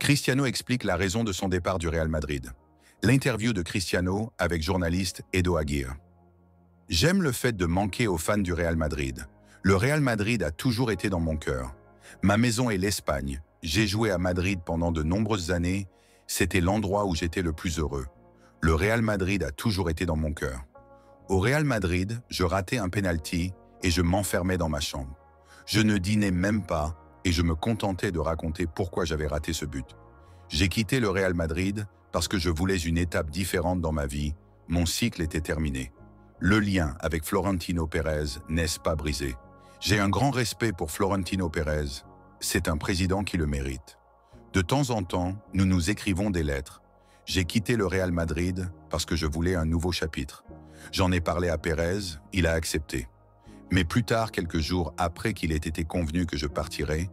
Cristiano explique la raison de son départ du Real Madrid. L'interview de Cristiano avec journaliste Edo Aguirre. J'aime le fait de manquer aux fans du Real Madrid. Le Real Madrid a toujours été dans mon cœur. Ma maison est l'Espagne. J'ai joué à Madrid pendant de nombreuses années. C'était l'endroit où j'étais le plus heureux. Le Real Madrid a toujours été dans mon cœur. Au Real Madrid, je ratais un penalty et je m'enfermais dans ma chambre. Je ne dînais même pas et je me contentais de raconter pourquoi j'avais raté ce but. J'ai quitté le Real Madrid parce que je voulais une étape différente dans ma vie. Mon cycle était terminé. Le lien avec Florentino Pérez n'est pas brisé. J'ai un grand respect pour Florentino Pérez. C'est un président qui le mérite. De temps en temps, nous nous écrivons des lettres. J'ai quitté le Real Madrid parce que je voulais un nouveau chapitre. J'en ai parlé à Pérez, il a accepté. Mais plus tard, quelques jours après qu'il ait été convenu que je partirais,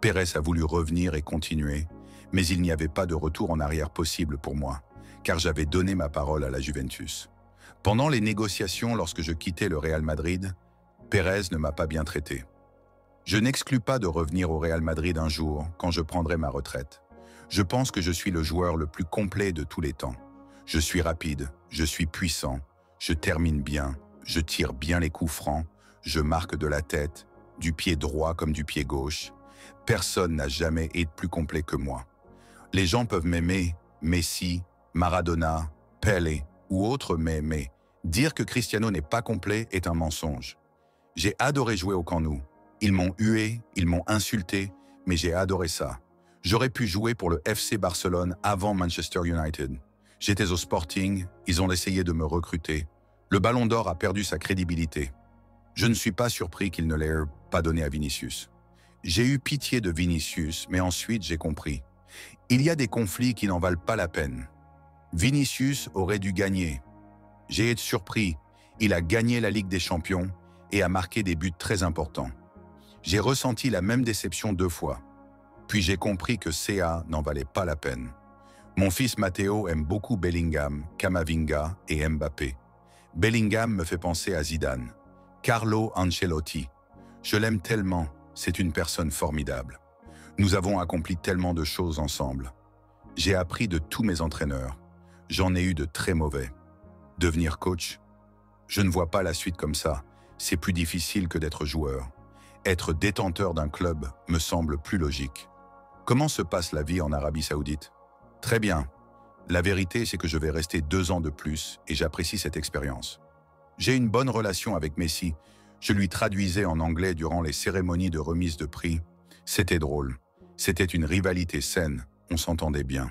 Pérez a voulu revenir et continuer, mais il n'y avait pas de retour en arrière possible pour moi, car j'avais donné ma parole à la Juventus. Pendant les négociations, lorsque je quittais le Real Madrid, Pérez ne m'a pas bien traité. Je n'exclus pas de revenir au Real Madrid un jour, quand je prendrai ma retraite. Je pense que je suis le joueur le plus complet de tous les temps. Je suis rapide, je suis puissant, je termine bien, je tire bien les coups francs, je marque de la tête, du pied droit comme du pied gauche. Personne n'a jamais été plus complet que moi. Les gens peuvent m'aimer, Messi, Maradona, Pelé ou autres, mais dire que Cristiano n'est pas complet est un mensonge. J'ai adoré jouer au Camp Nou. Ils m'ont hué, ils m'ont insulté, mais j'ai adoré ça. J'aurais pu jouer pour le FC Barcelone avant Manchester United. J'étais au Sporting, ils ont essayé de me recruter. Le Ballon d'Or a perdu sa crédibilité. Je ne suis pas surpris qu'ils ne l'aient pas donné à Vinicius. J'ai eu pitié de Vinicius, mais ensuite j'ai compris. Il y a des conflits qui n'en valent pas la peine. Vinicius aurait dû gagner. J'ai été surpris. Il a gagné la Ligue des Champions et a marqué des buts très importants. J'ai ressenti la même déception 2 fois. Puis j'ai compris que CA n'en valait pas la peine. Mon fils Matteo aime beaucoup Bellingham, Camavinga et Mbappé. Bellingham me fait penser à Zidane. Carlo Ancelotti. Je l'aime tellement, c'est une personne formidable. Nous avons accompli tellement de choses ensemble. J'ai appris de tous mes entraîneurs. J'en ai eu de très mauvais. Devenir coach? Je ne vois pas la suite comme ça. C'est plus difficile que d'être joueur. Être détenteur d'un club me semble plus logique. Comment se passe la vie en Arabie Saoudite? Très bien. La vérité, c'est que je vais rester 2 ans de plus et j'apprécie cette expérience. J'ai une bonne relation avec Messi. Je lui traduisais en anglais durant les cérémonies de remise de prix. C'était drôle. C'était une rivalité saine. On s'entendait bien.